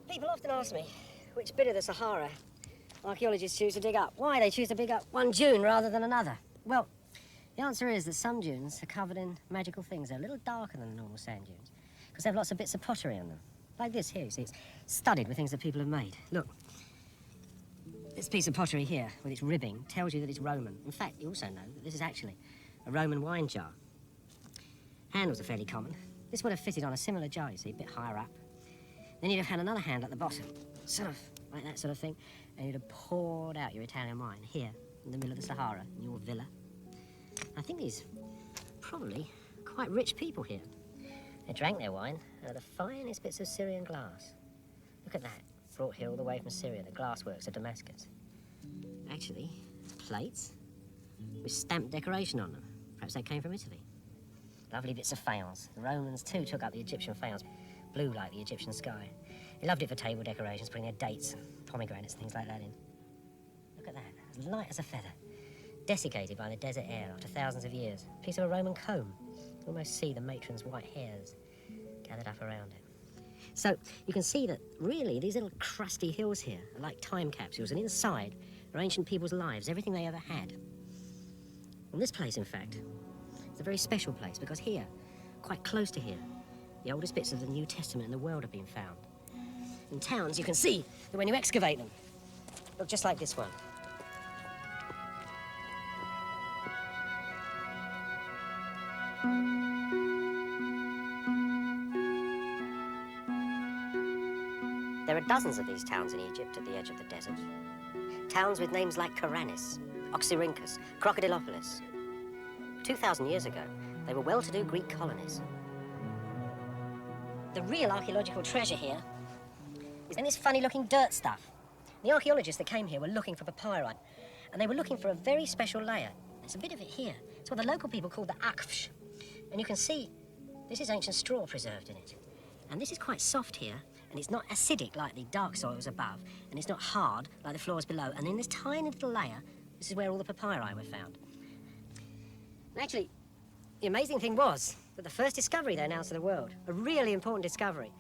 People often ask me which bit of the Sahara archaeologists choose to dig up. Why they choose to dig up one dune rather than another. Well, the answer is that some dunes are covered in magical things. They're a little darker than the normal sand dunes because they have lots of bits of pottery on them. Like this here, you see, it's studded with things that people have made. Look, this piece of pottery here with its ribbing tells you that it's Roman. In fact, you also know that this is actually a Roman wine jar. Handles are fairly common. This would have fitted on a similar jar, you see, a bit higher up. Then you'd have had another handle at the bottom, sort of like that sort of thing, and you'd have poured out your Italian wine here in the middle of the Sahara in your villa. I think these probably quite rich people here. They drank their wine out of the finest bits of Syrian glass. Look at that, brought here all the way from Syria, the glassworks of Damascus. Actually, plates with stamped decoration on them. Perhaps they came from Italy. Lovely bits of faience. The Romans too took up the Egyptian faience. Blue like the Egyptian sky. They loved it for table decorations, putting their dates, pomegranates, things like that in. Look at that, as light as a feather. Desiccated by the desert air after thousands of years. A piece of a Roman comb. You almost see the matron's white hairs gathered up around it. So you can see that really these little crusty hills here are like time capsules, and inside are ancient people's lives, everything they ever had. And this place, in fact, is a very special place because here, quite close to here, the oldest bits of the New Testament in the world have been found. In towns, you can see that when you excavate them, look just like this one. There are dozens of these towns in Egypt at the edge of the desert. Towns with names like Karanis, Oxyrhynchus, Crocodilopolis. 2,000 years ago, they were well-to-do Greek colonies. The real archaeological treasure here is in this funny-looking dirt stuff. The archaeologists that came here were looking for papyri, and they were looking for a very special layer. There's a bit of it here. It's what the local people call the akfsh. And you can see this is ancient straw preserved in it. And this is quite soft here, and it's not acidic like the dark soils above, and it's not hard like the floors below. And in this tiny little layer, this is where all the papyri were found. And actually, the amazing thing was that the first discovery they announced to the world, a really important discovery,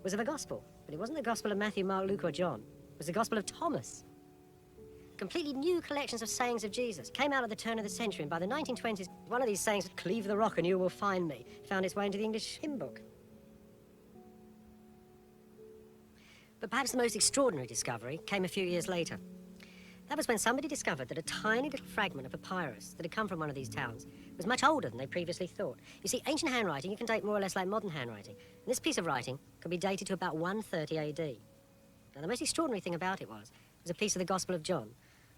was of a gospel. But it wasn't the gospel of Matthew, Mark, Luke, or John. It was the gospel of Thomas. Completely new collections of sayings of Jesus came out at the turn of the century, and by the 1920s, one of these sayings, "Cleave the rock and you will find me," found its way into the English hymn book. But perhaps the most extraordinary discovery came a few years later. That was when somebody discovered that a tiny little fragment of papyrus that had come from one of these towns was much older than they previously thought. You see, ancient handwriting you can date more or less like modern handwriting. And this piece of writing could be dated to about 130 AD. Now, the most extraordinary thing about it was a piece of the Gospel of John.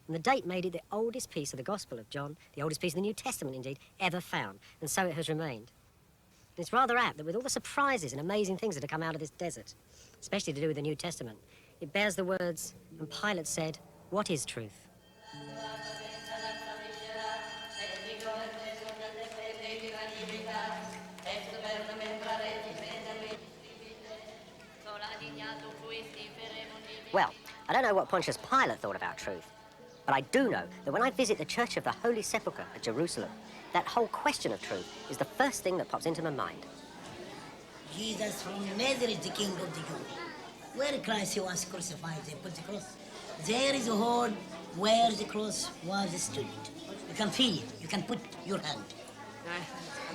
And the date made it the oldest piece of the Gospel of John, the oldest piece of the New Testament, indeed, ever found. And so it has remained. And it's rather apt that with all the surprises and amazing things that have come out of this desert, especially to do with the New Testament, it bears the words, "And Pilate said, 'What is truth?'" Well, I don't know what Pontius Pilate thought about truth, but I do know that when I visit the Church of the Holy Sepulchre at Jerusalem, that whole question of truth is the first thing that pops into my mind. Jesus from Nazareth, the King of the Jews. Where Christ was crucified, they put the cross. There is a hole where the cross was stood. You can feel it. You can put your hand.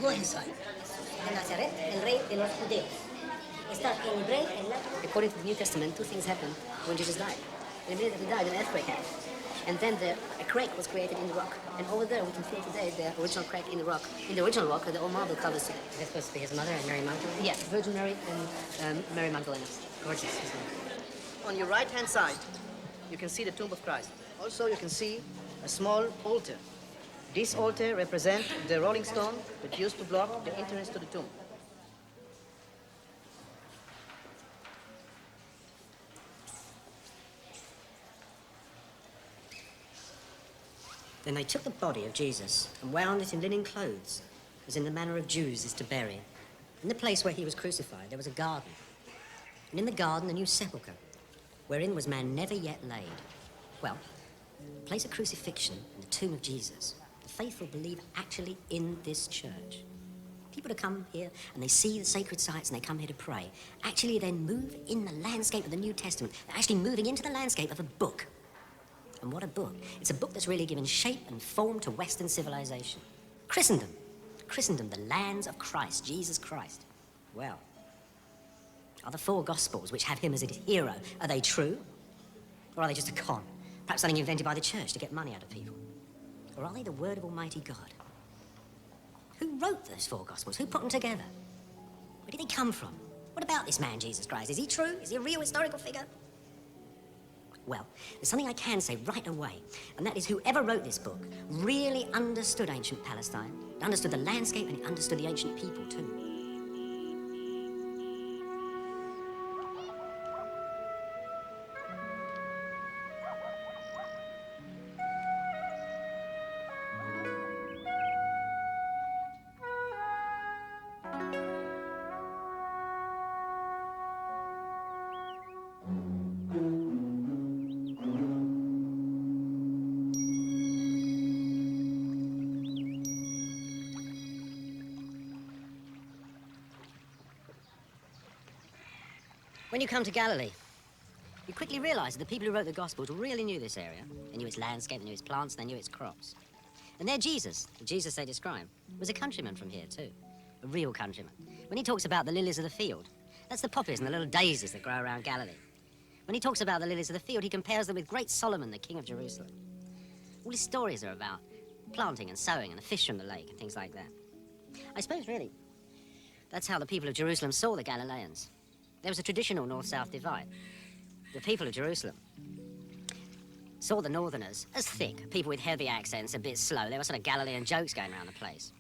Go inside. De Nazaret, el rey de los judíos. Is that in Greek and Latin? According to the New Testament, two things happened when Jesus died. Immediately died, an earthquake happened. And then a crack was created in the rock. And over there, we can feel today the original crack in the rock. In the original rock, the old marble covers today. Is this supposed to be his mother and Mary Magdalene? Yeah, Virgin Mary and Mary Magdalene. Gorgeous, isn't it? On your right-hand side, you can see the tomb of Christ. Also, you can see a small altar. This altar represents the rolling stone that used to block the entrance to the tomb. Then they took the body of Jesus and wound it in linen clothes, as in the manner of Jews is to bury. In the place where he was crucified, there was a garden. And in the garden, a new sepulchre, wherein was man never yet laid. Well, the place of crucifixion and the tomb of Jesus, the faithful believe actually in this church. People to come here and they see the sacred sites and they come here to pray. Actually, then move in the landscape of the New Testament. They're actually moving into the landscape of a book. And what a book. It's a book that's really given shape and form to Western civilization. Christendom. Christendom, the lands of Christ, Jesus Christ. Well, are the four Gospels, which have him as a hero, are they true? Or are they just a con? Perhaps something invented by the church to get money out of people? Or are they the word of Almighty God? Who wrote those four Gospels? Who put them together? Where did they come from? What about this man, Jesus Christ? Is he true? Is he a real historical figure? Well, there's something I can say right away, and that is whoever wrote this book really understood ancient Palestine, understood the landscape, and he understood the ancient people too. When you come to Galilee, you quickly realize that the people who wrote the Gospels really knew this area. They knew its landscape, they knew its plants, they knew its crops. And their Jesus, the Jesus they describe, was a countryman from here too, a real countryman. When he talks about the lilies of the field, that's the poppies and the little daisies that grow around Galilee. When he talks about the lilies of the field, he compares them with great Solomon, the king of Jerusalem. All his stories are about planting and sowing and the fish from the lake and things like that. I suppose, really, that's how the people of Jerusalem saw the Galileans. There was a traditional north-south divide. The people of Jerusalem saw the northerners as thick, people with heavy accents, a bit slow. There were sort of Galilean jokes going around the place.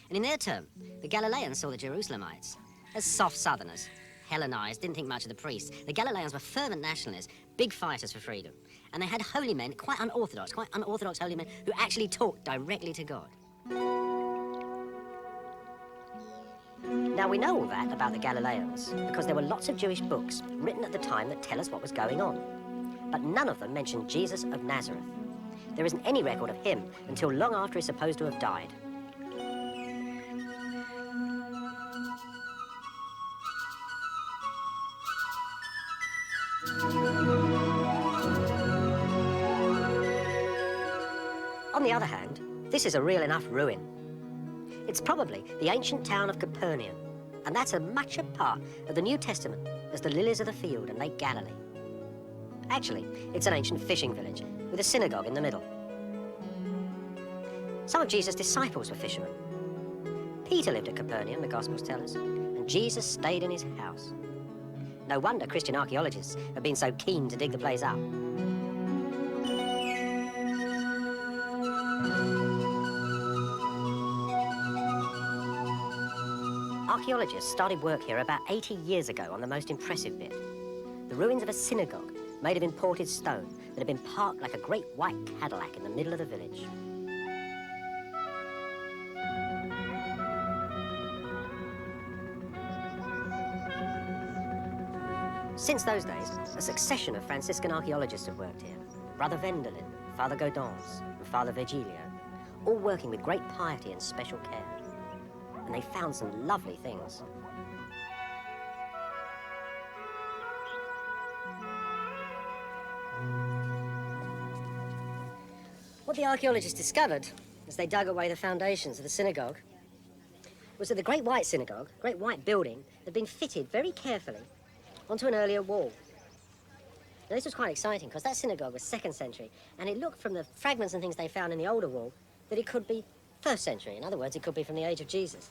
And in their turn, the Galileans saw the Jerusalemites as soft southerners, Hellenized, didn't think much of the priests. The Galileans were fervent nationalists, big fighters for freedom. And they had holy men, quite unorthodox holy men, who actually talked directly to God. Now, we know all that about the Galileans because there were lots of Jewish books written at the time that tell us what was going on. But none of them mention Jesus of Nazareth. There isn't any record of him until long after he's supposed to have died. On the other hand, this is a real enough ruin. It's probably the ancient town of Capernaum, and that's as much a part of the New Testament as the lilies of the field and Lake Galilee. Actually, it's an ancient fishing village with a synagogue in the middle. Some of Jesus' disciples were fishermen. Peter lived at Capernaum, the Gospels tell us, and Jesus stayed in his house. No wonder Christian archaeologists have been so keen to dig the place up. Archaeologists started work here about 80 years ago on the most impressive bit. The ruins of a synagogue made of imported stone that had been parked like a great white Cadillac in the middle of the village. Since those days, a succession of Franciscan archaeologists have worked here. Brother Wendelin, Father Gaudens, and Father Virgilio, all working with great piety and special care. And they found some lovely things. What the archaeologists discovered as they dug away the foundations of the synagogue was that the Great White Synagogue, Great White Building, had been fitted very carefully onto an earlier wall. Now, this was quite exciting because that synagogue was 2nd century, and it looked from the fragments and things they found in the older wall that it could be 1st century. In other words, it could be from the age of Jesus.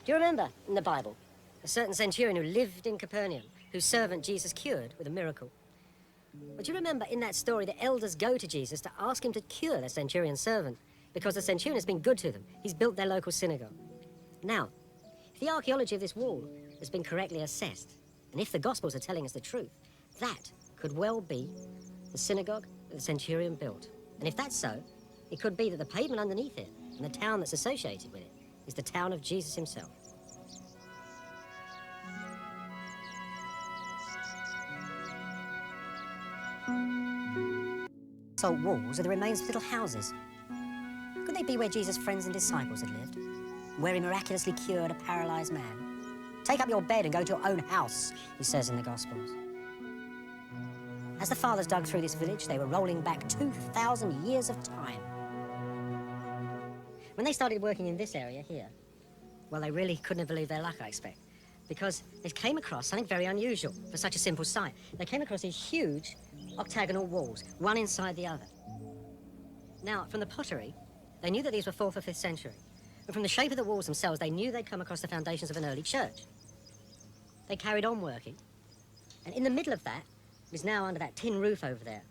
Do you remember in the Bible a certain centurion who lived in Capernaum, whose servant Jesus cured with a miracle? But do you remember in that story the elders go to Jesus to ask him to cure the centurion's servant because the centurion has been good to them. He's built their local synagogue. Now, if the archaeology of this wall has been correctly assessed, and if the Gospels are telling us the truth, that could well be the synagogue that the centurion built. And if that's so, it could be that the pavement underneath it and the town that's associated with it is the town of Jesus himself. Old walls are the remains of little houses. Could they be where Jesus' friends and disciples had lived? Where he miraculously cured a paralyzed man? Take up your bed and go to your own house, he says in the Gospels. As the fathers dug through this village, they were rolling back 2,000 years of time. When they started working in this area here, well, they really couldn't have believed their luck, I expect, because they came across something very unusual for such a simple site. They came across these huge octagonal walls, one inside the other. Now, from the pottery, they knew that these were 4th or 5th century. And from the shape of the walls themselves, they knew they'd come across the foundations of an early church. They carried on working, and in the middle of that, is now under that tin roof over there,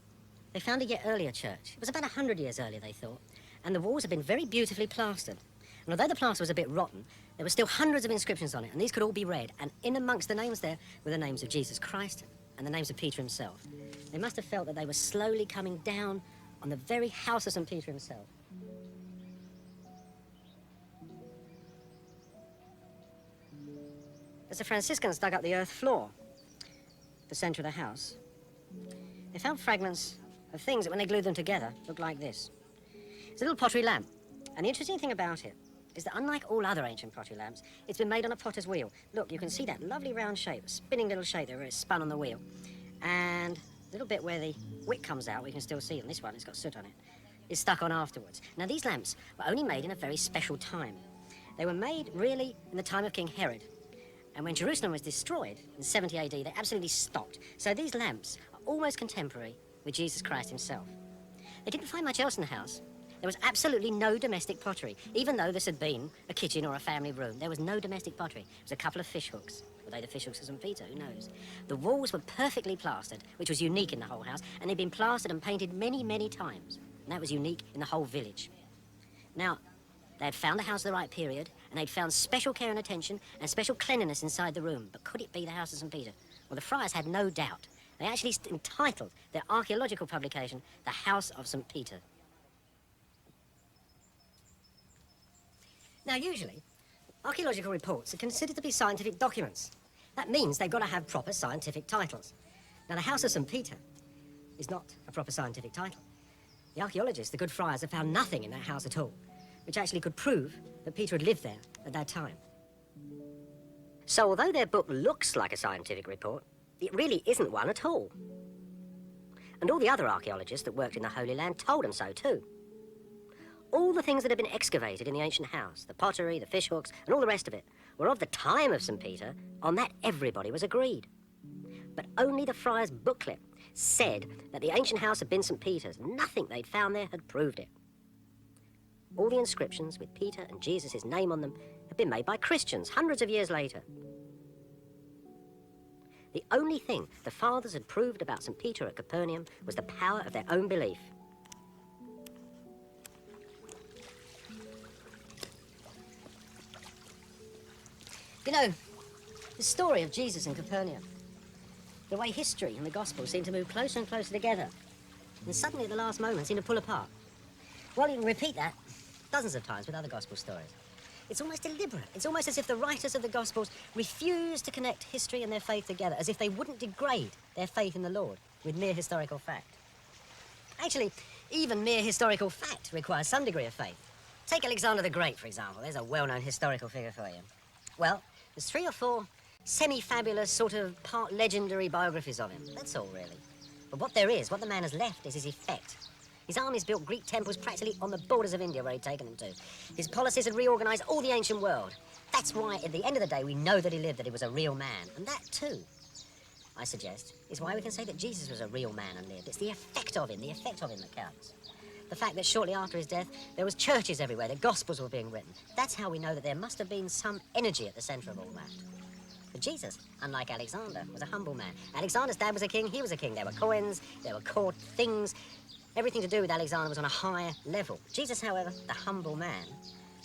they found a yet earlier church. It was about 100 years earlier, they thought, and the walls had been very beautifully plastered. And although the plaster was a bit rotten, there were still hundreds of inscriptions on it, and these could all be read. And in amongst the names there were the names of Jesus Christ and the names of Peter himself. They must have felt that they were slowly coming down on the very house of St. Peter himself. As the Franciscans dug up the earth floor, the centre of the house, they found fragments of things that, when they glued them together, looked like this. It's a little pottery lamp, and the interesting thing about it is that unlike all other ancient pottery lamps, it's been made on a potter's wheel. Look, you can see that lovely round shape, spinning little shape there where it's spun on the wheel. And the little bit where the wick comes out, we can still see it, and this one, it's got soot on it, is stuck on afterwards. Now, these lamps were only made in a very special time. They were made, really, in the time of King Herod. And when Jerusalem was destroyed in 70 AD, they absolutely stopped. So these lamps are almost contemporary with Jesus Christ himself. They didn't find much else in the house. There was absolutely no domestic pottery. Even though this had been a kitchen or a family room, there was no domestic pottery. It was a couple of fish hooks. Were they the fish hooks of St. Peter? Who knows? The walls were perfectly plastered, which was unique in the whole house, and they'd been plastered and painted many, many times. And that was unique in the whole village. Now, they had found the house of the right period, and they'd found special care and attention and special cleanliness inside the room. But could it be the house of St. Peter? Well, the friars had no doubt. They actually entitled their archaeological publication, The House of St. Peter. Now, usually, archaeological reports are considered to be scientific documents. That means they've got to have proper scientific titles. Now, the House of St. Peter is not a proper scientific title. The archaeologists, the good friars, have found nothing in that house at all, which actually could prove that Peter had lived there at that time. So, although their book looks like a scientific report, it really isn't one at all. And all the other archaeologists that worked in the Holy Land told them so too. All the things that had been excavated in the ancient house, the pottery, the fish hooks, and all the rest of it, were of the time of St. Peter. On that, everybody was agreed. But only the friar's booklet said that the ancient house had been St. Peter's. Nothing they'd found there had proved it. All the inscriptions with Peter and Jesus' name on them had been made by Christians hundreds of years later. The only thing the fathers had proved about St. Peter at Capernaum was the power of their own belief. You know, the story of Jesus in Capernaum, the way history and the Gospels seem to move closer and closer together, and suddenly at the last moment seem to pull apart. Well, you can repeat that dozens of times with other Gospel stories. It's almost deliberate. It's almost as if the writers of the Gospels refuse to connect history and their faith together, as if they wouldn't degrade their faith in the Lord with mere historical fact. Actually, even mere historical fact requires some degree of faith. Take Alexander the Great, for example. There's a well-known historical figure for you. Well, there's 3 or 4 semi-fabulous, sort of part legendary biographies of him. That's all, really. But what there is, what the man has left, is his effect. His armies built Greek temples practically on the borders of India where he'd taken them to. His policies had reorganised all the ancient world. That's why, at the end of the day, we know that he lived, that he was a real man. And that, too, I suggest, is why we can say that Jesus was a real man and lived. It's the effect of him that counts. The fact that shortly after his death, there was churches everywhere, the Gospels were being written. That's how we know that there must have been some energy at the centre of all that. But Jesus, unlike Alexander, was a humble man. Alexander's dad was a king, he was a king. There were coins, there were court things. Everything to do with Alexander was on a higher level. Jesus, however, the humble man,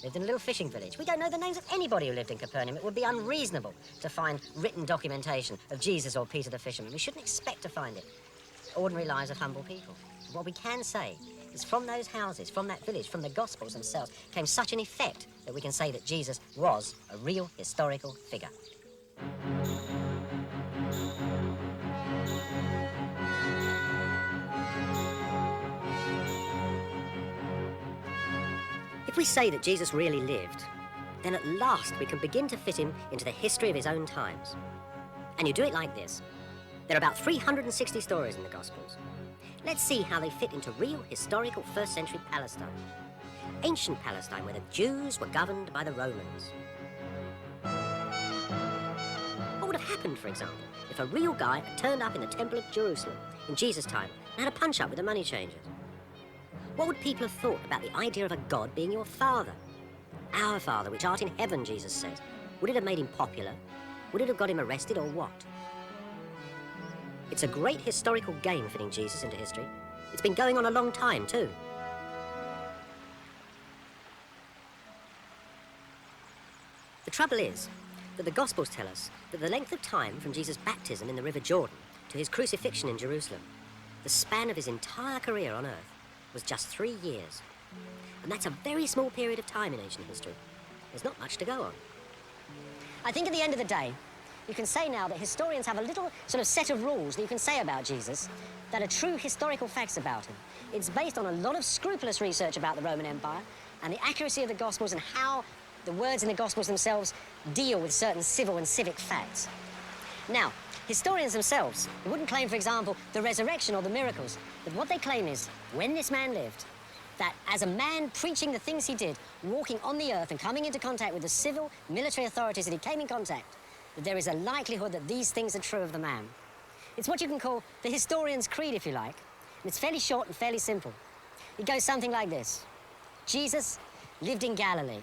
lived in a little fishing village. We don't know the names of anybody who lived in Capernaum. It would be unreasonable to find written documentation of Jesus or Peter the fisherman. We shouldn't expect to find it. Ordinary lives of humble people. What we can say is from those houses, from that village, from the Gospels themselves, came such an effect that we can say that Jesus was a real historical figure. If we say that Jesus really lived, then at last we can begin to fit him into the history of his own times. And you do it like this. There are about 360 stories in the Gospels. Let's see how they fit into real historical first century Palestine. Ancient Palestine, where the Jews were governed by the Romans. What would have happened, for example, if a real guy had turned up in the Temple of Jerusalem in Jesus' time and had a punch-up with the money changers? What would people have thought about the idea of a God being your father? Our Father, which art in heaven, Jesus says. Would it have made him popular? Would it have got him arrested, or what? It's a great historical game fitting Jesus into history. It's been going on a long time, too. The trouble is that the Gospels tell us that the length of time from Jesus' baptism in the River Jordan to his crucifixion in Jerusalem, the span of his entire career on earth, was just 3 years. And that's a very small period of time in ancient history. There's not much to go on. I think at the end of the day, you can say now that historians have a little sort of set of rules that you can say about Jesus that are true historical facts about him. It's based on a lot of scrupulous research about the Roman Empire and the accuracy of the Gospels and how the words in the Gospels themselves deal with certain civil and civic facts. Now, historians themselves wouldn't claim, for example, the resurrection or the miracles, but what they claim is, when this man lived, that as a man preaching the things he did, walking on the earth and coming into contact with the civil, military authorities that he came in contact, that there is a likelihood that these things are true of the man. It's what you can call the historian's creed, if you like. And it's fairly short and fairly simple. It goes something like this. Jesus lived in Galilee.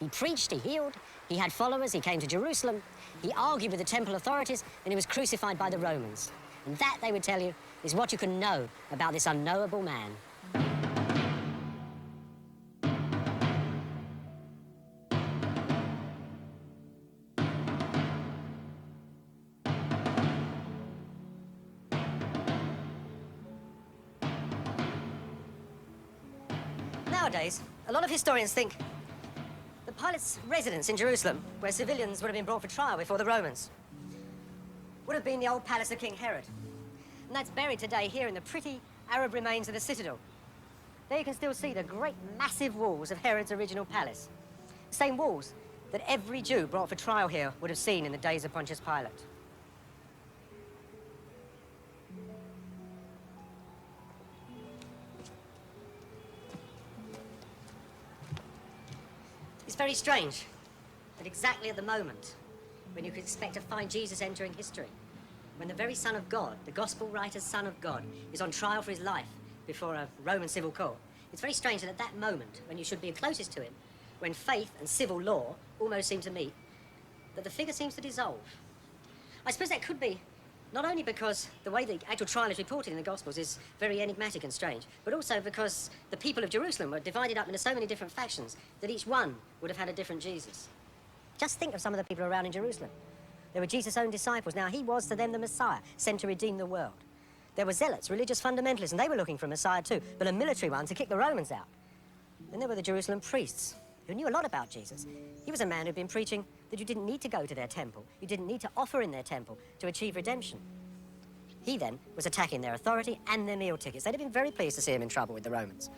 He preached, he healed, he had followers, he came to Jerusalem, he argued with the temple authorities, and he was crucified by the Romans. And that, they would tell you, is what you can know about this unknowable man. Nowadays, a lot of historians think that Pilate's residence in Jerusalem, where civilians would have been brought for trial before the Romans, would have been the old palace of King Herod. And that's buried today here in the pretty Arab remains of the citadel. There you can still see the great massive walls of Herod's original palace. The same walls that every Jew brought for trial here would have seen in the days of Pontius Pilate. It's very strange that exactly at the moment when you could expect to find Jesus entering history, when the very Son of God, the Gospel writer's Son of God, is on trial for his life before a Roman civil court, it's very strange that at that moment, when you should be closest to him, when faith and civil law almost seem to meet, that the figure seems to dissolve. I suppose that could be not only because the way the actual trial is reported in the Gospels is very enigmatic and strange, but also because the people of Jerusalem were divided up into so many different factions that each one would have had a different Jesus. Just think of some of the people around in Jerusalem. There were Jesus' own disciples. Now, he was to them the Messiah, sent to redeem the world. There were zealots, religious fundamentalists, and they were looking for a Messiah too, but a military one to kick the Romans out. Then there were the Jerusalem priests, who knew a lot about Jesus. He was a man who'd been preaching that you didn't need to go to their temple. You didn't need to offer in their temple to achieve redemption. He then was attacking their authority and their meal tickets. They'd have been very pleased to see him in trouble with the Romans.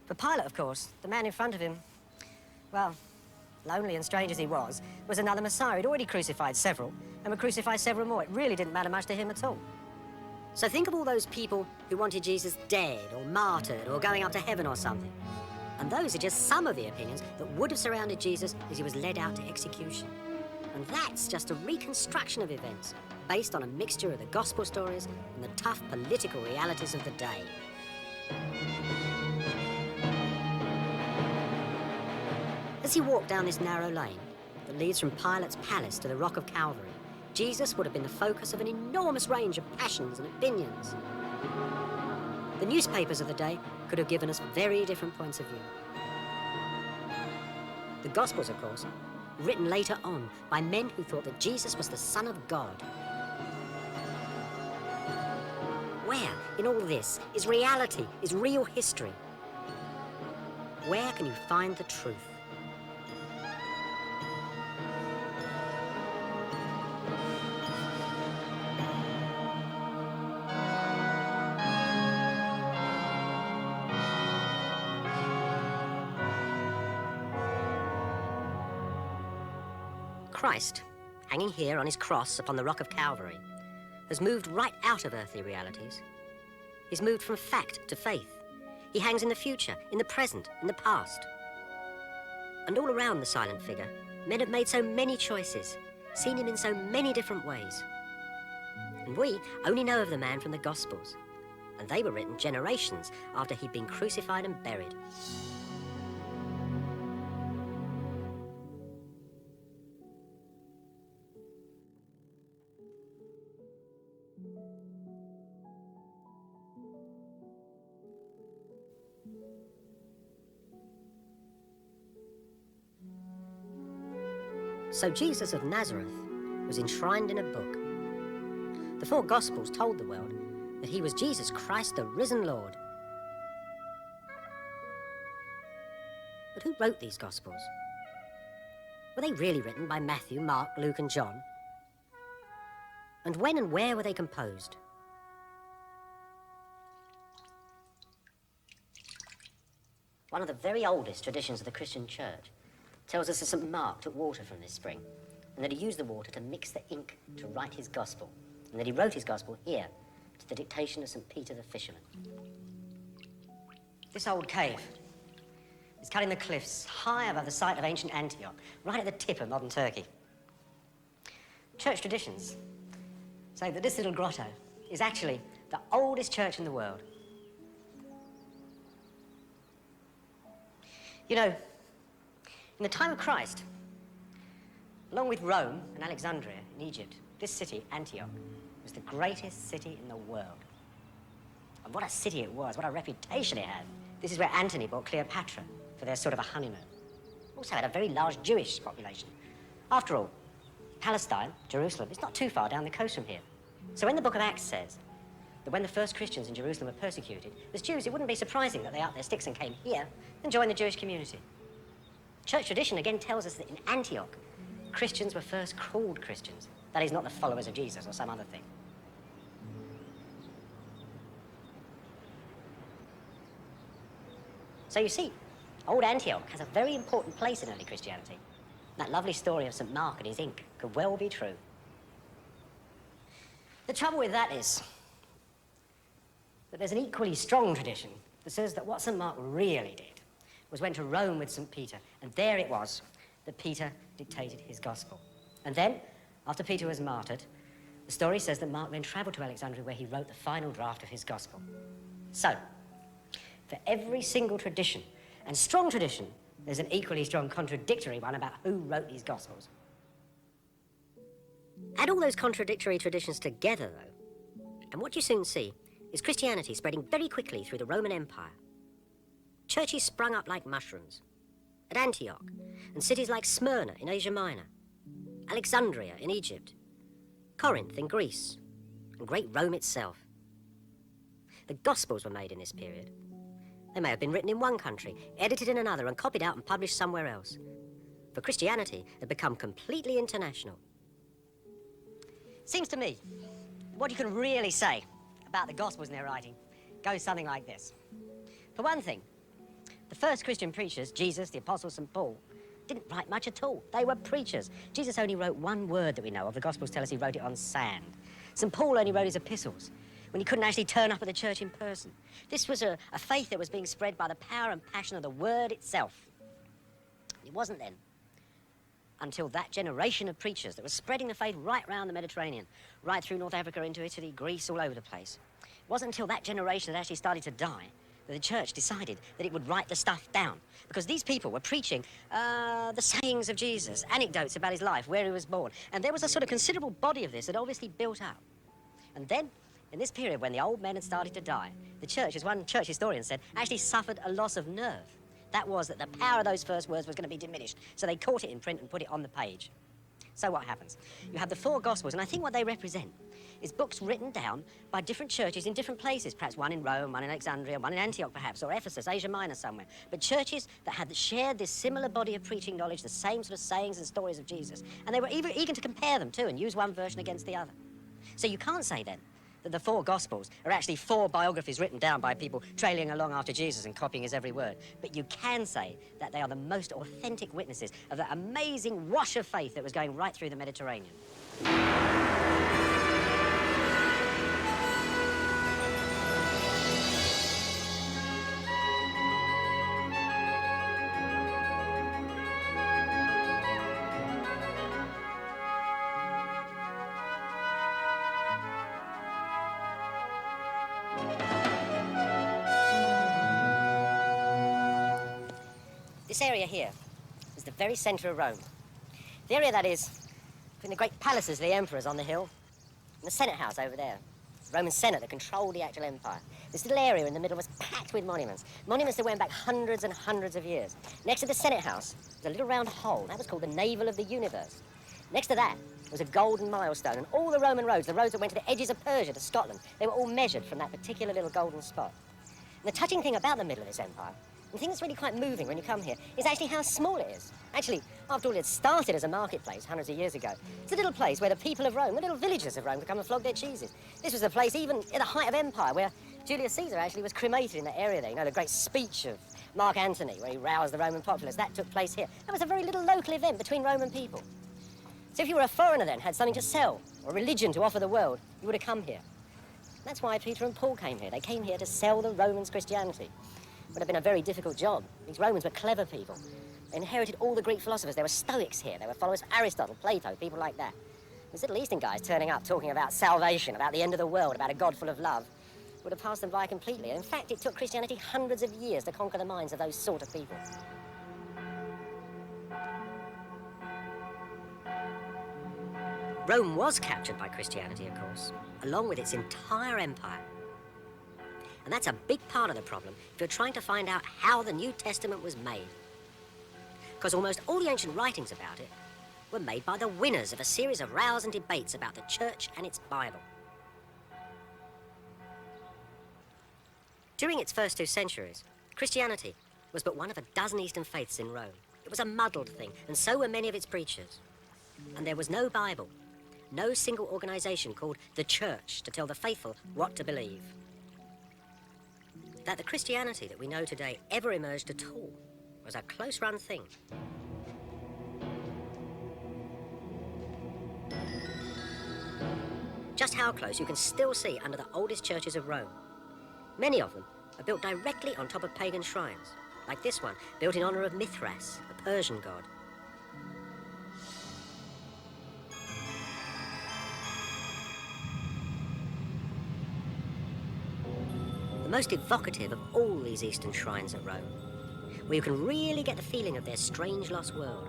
For Pilate, of course, the man in front of him, well, lonely and strange as he was another Messiah. He'd already crucified several, and would crucify several more. It really didn't matter much to him at all. So think of all those people who wanted Jesus dead or martyred or going up to heaven or something. And those are just some of the opinions that would have surrounded Jesus as he was led out to execution. And that's just a reconstruction of events based on a mixture of the gospel stories and the tough political realities of the day. As he walked down this narrow lane that leads from Pilate's palace to the Rock of Calvary, Jesus would have been the focus of an enormous range of passions and opinions. The newspapers of the day could have given us very different points of view. The Gospels, of course, written later on by men who thought that Jesus was the Son of God. Where in all this is reality, is real history? Where can you find the truth? Christ, hanging here on his cross upon the Rock of Calvary, has moved right out of earthly realities. He's moved from fact to faith. He hangs in the future, in the present, in the past. And all around the silent figure, men have made so many choices, seen him in so many different ways. And we only know of the man from the Gospels, and they were written generations after he'd been crucified and buried. So Jesus of Nazareth was enshrined in a book. The four Gospels told the world that he was Jesus Christ, the risen Lord. But who wrote these Gospels? Were they really written by Matthew, Mark, Luke, and John? And when and where were they composed? One of the very oldest traditions of the Christian Church tells us that St. Mark took water from this spring, and that he used the water to mix the ink to write his gospel, and that he wrote his gospel here to the dictation of St. Peter the fisherman. This old cave is cut in the cliffs high above the site of ancient Antioch, right at the tip of modern Turkey. Church traditions say that this little grotto is actually the oldest church in the world. You know, in the time of Christ, along with Rome and Alexandria in Egypt, this city, Antioch, was the greatest city in the world. And what a city it was, what a reputation it had. This is where Antony brought Cleopatra for their sort of a honeymoon. Also had a very large Jewish population. After all, Palestine, Jerusalem, is not too far down the coast from here. So when the book of Acts says that when the first Christians in Jerusalem were persecuted, as Jews, it wouldn't be surprising that they out their sticks and came here and joined the Jewish community. Church tradition again tells us that in Antioch, Christians were first called Christians. That is, not the followers of Jesus or some other thing. So you see, old Antioch has a very important place in early Christianity. That lovely story of St. Mark and his ink could well be true. The trouble with that is that there's an equally strong tradition that says that what St. Mark really did was went to Rome with St. Peter, and there it was that Peter dictated his gospel. And then, after Peter was martyred, the story says that Mark then travelled to Alexandria where he wrote the final draft of his gospel. So, for every single tradition, and strong tradition, there's an equally strong contradictory one about who wrote these gospels. Add all those contradictory traditions together, though, and what you soon see is Christianity spreading very quickly through the Roman Empire. Churches sprung up like mushrooms at Antioch, and cities like Smyrna in Asia Minor, Alexandria in Egypt, Corinth in Greece, and great Rome itself. The Gospels were made in this period. They may have been written in one country, edited in another, and copied out and published somewhere else. For Christianity had become completely international. Seems to me, what you can really say about the Gospels in their writing goes something like this. For one thing, the first Christian preachers, Jesus, the Apostle St. Paul, didn't write much at all. They were preachers. Jesus only wrote one word that we know of. The Gospels tell us he wrote it on sand. St. Paul only wrote his epistles, when you couldn't actually turn up at the church in person. This was a faith that was being spread by the power and passion of the word itself. It wasn't then until that generation of preachers that was spreading the faith right round the Mediterranean, right through North Africa into Italy, Greece, all over the place. It wasn't until that generation that actually started to die that the church decided that it would write the stuff down. Because these people were preaching the sayings of Jesus, anecdotes about his life, where he was born. And there was a sort of considerable body of this that obviously built up. And then, in this period when the old men had started to die, the church, as one church historian said, actually suffered a loss of nerve. That was that the power of those first words was going to be diminished. So they caught it in print and put it on the page. So what happens? You have the four Gospels, and I think what they represent is books written down by different churches in different places, perhaps one in Rome, one in Alexandria, one in Antioch perhaps, or Ephesus, Asia Minor somewhere. But churches that had shared this similar body of preaching knowledge, the same sort of sayings and stories of Jesus, and they were eager to compare them too and use one version against the other. So you can't say then that the four Gospels are actually four biographies written down by people trailing along after Jesus and copying his every word. But you can say that they are the most authentic witnesses of that amazing wash of faith that was going right through the Mediterranean. This area here is the very centre of Rome. The area that is between the great palaces of the emperors on the hill and the Senate house over there. The Roman Senate that controlled the actual empire. This little area in the middle was packed with monuments. Monuments that went back hundreds and hundreds of years. Next to the Senate house was a little round hole. That was called the navel of the universe. Next to that was a golden milestone, and all the Roman roads, the roads that went to the edges of Persia, to Scotland, they were all measured from that particular little golden spot. And the touching thing about the middle of this empire, the thing that's really quite moving when you come here, is actually how small it is. Actually, after all, it started as a marketplace hundreds of years ago. It's a little place where the people of Rome, the little villagers of Rome, could come and flog their cheeses. This was the place, even at the height of empire, where Julius Caesar actually was cremated in that area there. You know, the great speech of Mark Antony, where he roused the Roman populace. That took place here. That was a very little local event between Roman people. So if you were a foreigner then, had something to sell, or religion to offer the world, you would have come here. That's why Peter and Paul came here. They came here to sell the Romans Christianity. It would have been a very difficult job. These Romans were clever people. They inherited all the Greek philosophers. There were Stoics here. There were followers of Aristotle, Plato, people like that. These Middle Eastern guys turning up, talking about salvation, about the end of the world, about a God full of love, would have passed them by completely. And in fact, it took Christianity hundreds of years to conquer the minds of those sort of people. Rome was captured by Christianity, of course, along with its entire empire. And that's a big part of the problem if you're trying to find out how the New Testament was made. Because almost all the ancient writings about it were made by the winners of a series of rows and debates about the church and its Bible. During its first 2 centuries, Christianity was but one of a dozen Eastern faiths in Rome. It was a muddled thing, and so were many of its preachers. And there was no Bible, no single organization called the Church to tell the faithful what to believe. That the Christianity that we know today ever emerged at all was a close-run thing. Just how close you can still see under the oldest churches of Rome. Many of them are built directly on top of pagan shrines, like this one, built in honor of Mithras, the Persian god. The most evocative of all these Eastern shrines at Rome, where you can really get the feeling of their strange lost world,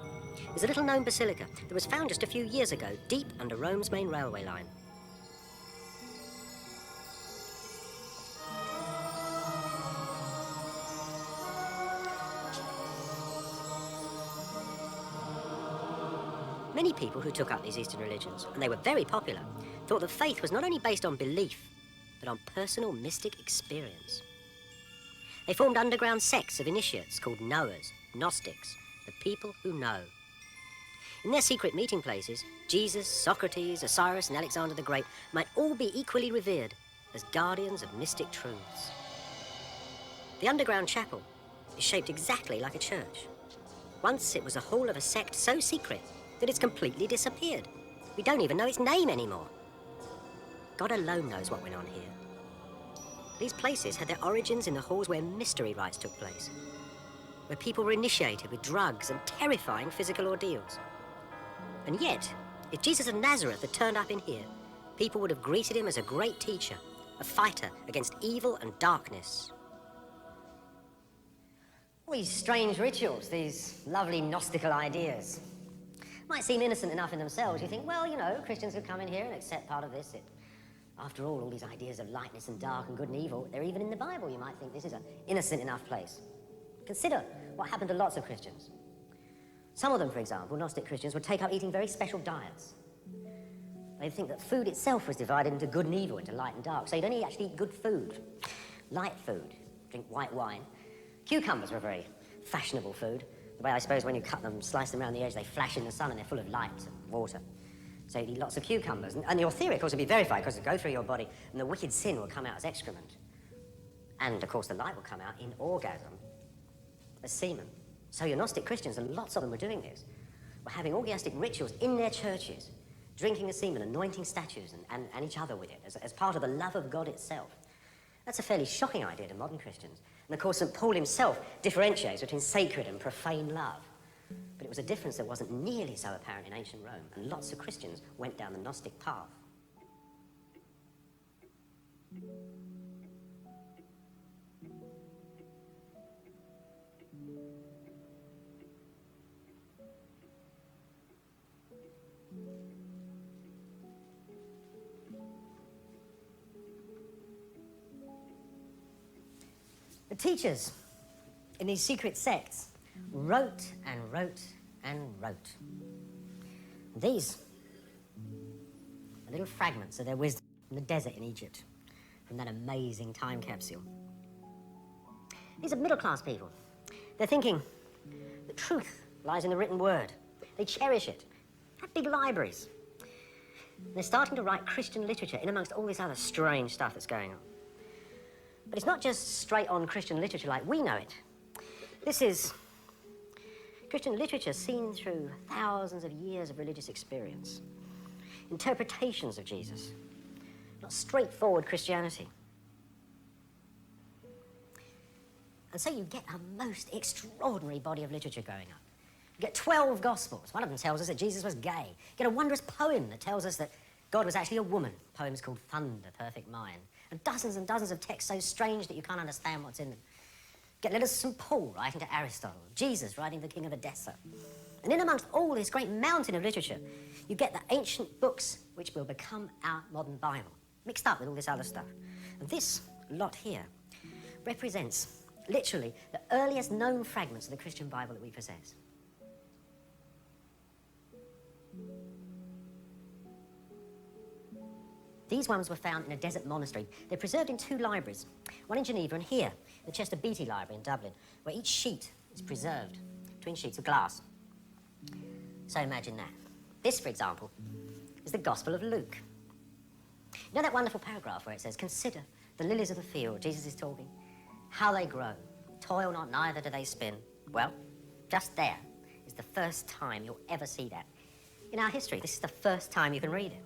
is a little-known basilica that was found just a few years ago, deep under Rome's main railway line. Many people who took up these Eastern religions, and they were very popular, thought that faith was not only based on belief, but on personal mystic experience. They formed underground sects of initiates called knowers, Gnostics, the people who know. In their secret meeting places, Jesus, Socrates, Osiris, and Alexander the Great might all be equally revered as guardians of mystic truths. The underground chapel is shaped exactly like a church. Once it was a hall of a sect so secret that it's completely disappeared. We don't even know its name anymore. God alone knows what went on here. These places had their origins in the halls where mystery rites took place, where people were initiated with drugs and terrifying physical ordeals. And yet, if Jesus of Nazareth had turned up in here, people would have greeted him as a great teacher, a fighter against evil and darkness. All these strange rituals, these lovely Gnostical ideas, might seem innocent enough in themselves. You think, well, you know, Christians could come in here and accept part of this. After all these ideas of lightness and dark and good and evil, they're even in the Bible. You might think this is an innocent enough place. Consider what happened to lots of Christians. Some of them, for example, Gnostic Christians, would take up eating very special diets. They'd think that food itself was divided into good and evil, into light and dark. So you'd only actually eat good food, light food, drink white wine. Cucumbers were a very fashionable food. The way I suppose when you cut them, slice them around the edge, they flash in the sun and they're full of light and water. So you'd eat lots of cucumbers. And your theory, of course, would be verified because it would go through your body and the wicked sin will come out as excrement. And, of course, the light will come out in orgasm as semen. So your Gnostic Christians, and lots of them were doing this, were having orgiastic rituals in their churches, drinking the semen, anointing statues and each other with it as part of the love of God itself. That's a fairly shocking idea to modern Christians. And, of course, St. Paul himself differentiates between sacred and profane love. But it was a difference that wasn't nearly so apparent in ancient Rome, and lots of Christians went down the Gnostic path. The teachers in these secret sects wrote and wrote and wrote. These are little fragments of their wisdom from the desert in Egypt, from that amazing time capsule. These are middle-class people. They're thinking the truth lies in the written word. They cherish it. They have big libraries. They're starting to write Christian literature in amongst all this other strange stuff that's going on. But it's not just straight-on Christian literature like we know it. This is Christian literature seen through thousands of years of religious experience. Interpretations of Jesus, not straightforward Christianity. And so you get a most extraordinary body of literature going up. You get 12 Gospels. One of them tells us that Jesus was gay. You get a wondrous poem that tells us that God was actually a woman. Poems called Thunder, Perfect Mind. And dozens of texts so strange that you can't understand what's in them. Get letters of St. Paul writing to Aristotle, Jesus writing to the King of Edessa. And in amongst all this great mountain of literature, you get the ancient books which will become our modern Bible, mixed up with all this other stuff. And this lot here represents literally the earliest known fragments of the Christian Bible that we possess. These ones were found in a desert monastery. They're preserved in two libraries, one in Geneva and here, the Chester Beatty Library in Dublin, where each sheet is preserved, twin sheets of glass. So imagine that. This, for example, is the Gospel of Luke. You know that wonderful paragraph where it says, "Consider the lilies of the field," Jesus is talking, "how they grow, toil not, neither do they spin." Well, just there is the first time you'll ever see that. In our history, this is the first time you can read it.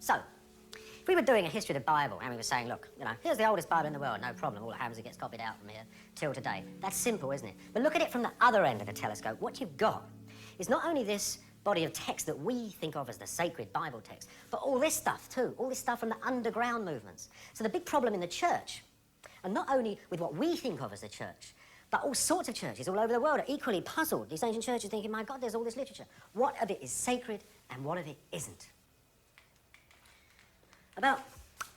So, if we were doing a history of the Bible and we were saying, look, you know, here's the oldest Bible in the world, no problem, all that happens is it gets copied out from here till today. That's simple, isn't it? But look at it from the other end of the telescope. What you've got is not only this body of text that we think of as the sacred Bible text, but all this stuff too, all this stuff from the underground movements. So the big problem in the church, and not only with what we think of as the church, but all sorts of churches all over the world are equally puzzled. These ancient churches thinking, my God, there's all this literature. What of it is sacred and what of it isn't? About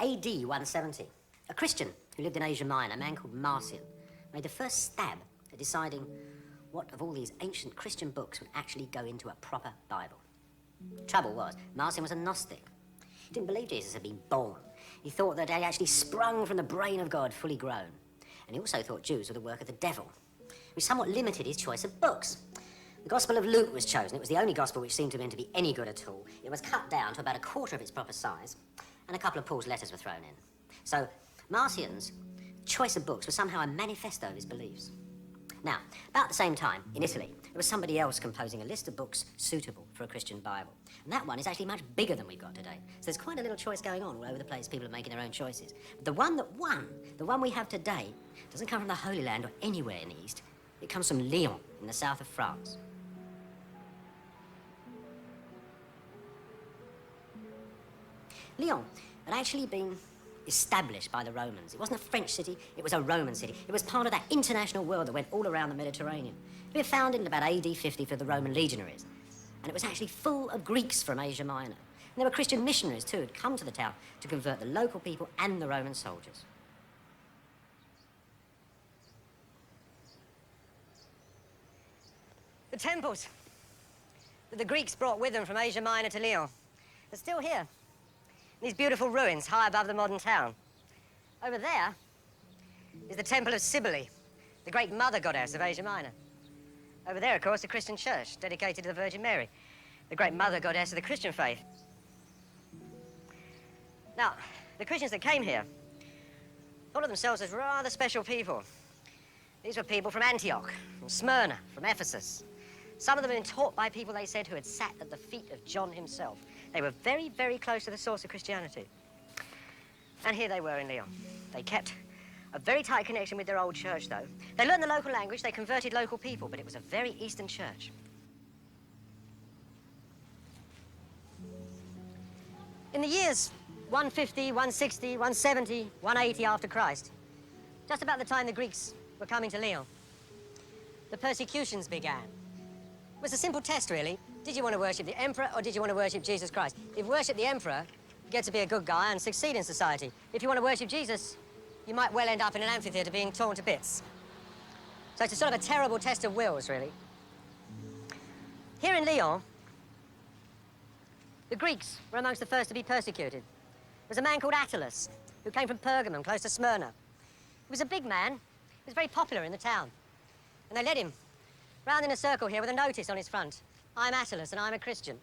AD 170, a Christian who lived in Asia Minor, a man called Marcion, made the first stab at deciding what of all these ancient Christian books would actually go into a proper Bible. Trouble was, Marcion was a Gnostic. He didn't believe Jesus had been born. He thought that they actually sprung from the brain of God, fully grown. And he also thought Jews were the work of the devil, which somewhat limited his choice of books. The Gospel of Luke was chosen. It was the only Gospel which seemed to him to be any good at all. It was cut down to about a quarter of its proper size, and a couple of Paul's letters were thrown in. So Marcion's choice of books was somehow a manifesto of his beliefs. Now, about the same time, in Italy, there was somebody else composing a list of books suitable for a Christian Bible. And that one is actually much bigger than we've got today. So there's quite a little choice going on all over the place. People are making their own choices. But the one that won, the one we have today, doesn't come from the Holy Land or anywhere in the East. It comes from Lyon in the south of France. Lyon had actually been established by the Romans. It wasn't a French city, it was a Roman city. It was part of that international world that went all around the Mediterranean. It was founded in about AD 50 for the Roman legionaries. And it was actually full of Greeks from Asia Minor. And there were Christian missionaries too who'd come to the town to convert the local people and the Roman soldiers. The temples that the Greeks brought with them from Asia Minor to Lyon are still here. These beautiful ruins high above the modern town. Over there is the Temple of Cybele, the great mother goddess of Asia Minor. Over there, of course, the Christian church dedicated to the Virgin Mary, the great mother goddess of the Christian faith. Now, the Christians that came here thought of themselves as rather special people. These were people from Antioch, from Smyrna, from Ephesus. Some of them had been taught by people, they said, who had sat at the feet of John himself. They were very, very close to the source of Christianity. And here they were in Lyon. They kept a very tight connection with their old church, though. They learned the local language, they converted local people, but it was a very Eastern church. In the years 150, 160, 170, 180 after Christ, just about the time the Greeks were coming to Lyon, the persecutions began. It was a simple test, really. Did you want to worship the emperor or did you want to worship Jesus Christ? If you worship the emperor, you get to be a good guy and succeed in society. If you want to worship Jesus, you might well end up in an amphitheatre being torn to bits. So it's a sort of a terrible test of wills, really. Here in Lyon, the Greeks were amongst the first to be persecuted. There was a man called Attalus, who came from Pergamum, close to Smyrna. He was a big man. He was very popular in the town. And they led him round in a circle here with a notice on his front. I'm Attalus and I'm a Christian.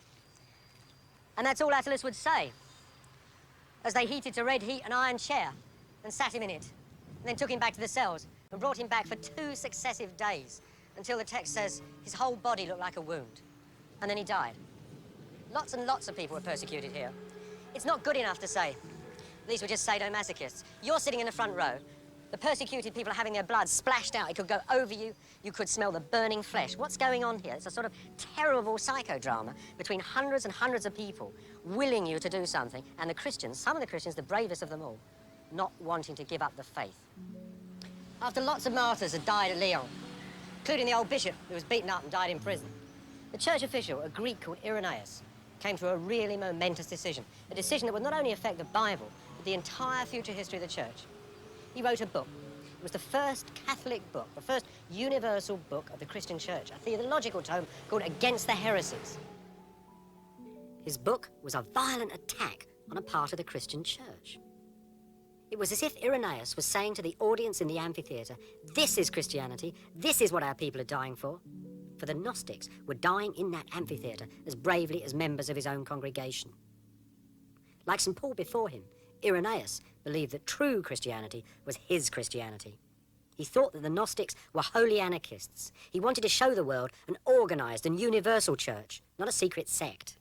And that's all Attalus would say, as they heated to red heat an iron chair and sat him in it, and then took him back to the cells and brought him back for 2 successive days until the text says his whole body looked like a wound. And then he died. Lots and lots of people were persecuted here. It's not good enough to say these were just sadomasochists. You're sitting in the front row. The persecuted people are having their blood splashed out. It could go over you. You could smell the burning flesh. What's going on here? It's a sort of terrible psychodrama between hundreds and hundreds of people willing you to do something, and the Christians, some of the Christians, the bravest of them all, not wanting to give up the faith. After lots of martyrs had died at Lyon, including the old bishop who was beaten up and died in prison, the church official, a Greek called Irenaeus, came to a really momentous decision, a decision that would not only affect the Bible, but the entire future history of the church. He wrote a book. It was the first Catholic book, the first universal book of the Christian church, a theological tome called Against the Heresies. His book was a violent attack on a part of the Christian church. It was as if Irenaeus was saying to the audience in the amphitheatre, this is Christianity, this is what our people are dying for. For the Gnostics were dying in that amphitheatre as bravely as members of his own congregation. Like St. Paul before him, Irenaeus believed that true Christianity was his Christianity. He thought that the Gnostics were holy anarchists. He wanted to show the world an organised and universal church, not a secret sect.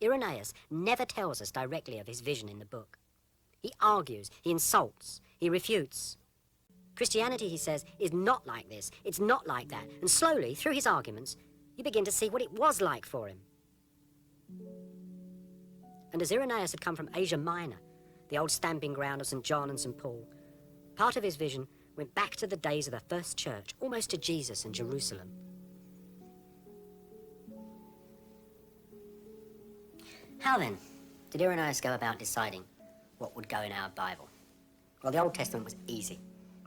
Irenaeus never tells us directly of his vision in the book. He argues, he insults, he refutes. Christianity, he says, is not like this, it's not like that. And slowly, through his arguments, you begin to see what it was like for him. And as Irenaeus had come from Asia Minor, the old stamping ground of St. John and St. Paul, part of his vision went back to the days of the first church, almost to Jesus in Jerusalem. How then did Irenaeus go about deciding what would go in our Bible? Well, the Old Testament was easy.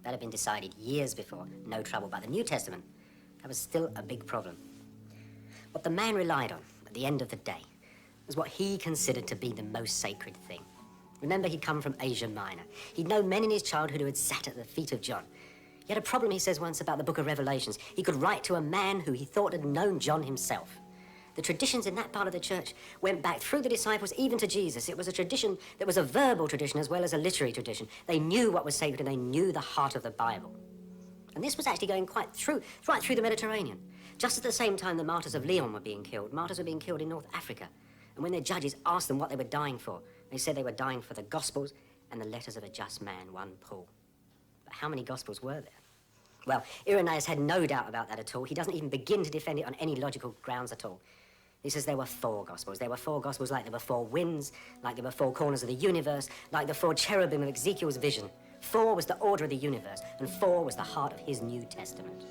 That had been decided years before, no trouble. But the New Testament, that was still a big problem. What the man relied on at the end of the day was what he considered to be the most sacred thing. Remember, he'd come from Asia Minor. He'd known men in his childhood who had sat at the feet of John. He had a problem, he says once, about the book of Revelations. He could write to a man who he thought had known John himself. The traditions in that part of the church went back through the disciples, even to Jesus. It was a tradition that was a verbal tradition as well as a literary tradition. They knew what was sacred and they knew the heart of the Bible. And this was actually going right through the Mediterranean. Just at the same time the martyrs of Lyon were being killed, martyrs were being killed in North Africa. And when their judges asked them what they were dying for, they said they were dying for the Gospels and the letters of a just man, 1 Paul. But how many Gospels were there? Well, Irenaeus had no doubt about that at all. He doesn't even begin to defend it on any logical grounds at all. He says there were 4 Gospels. There were 4 Gospels like there were 4 winds, like there were 4 corners of the universe, like the 4 cherubim of Ezekiel's vision. 4 was the order of the universe, and 4 was the heart of his New Testament.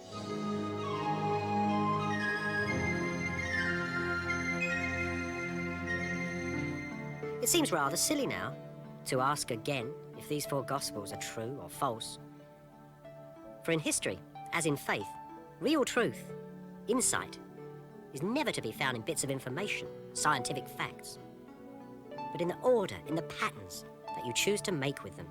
It seems rather silly now to ask again if these 4 Gospels are true or false. For in history, as in faith, real truth, insight, is never to be found in bits of information, scientific facts, but in the order, in the patterns that you choose to make with them.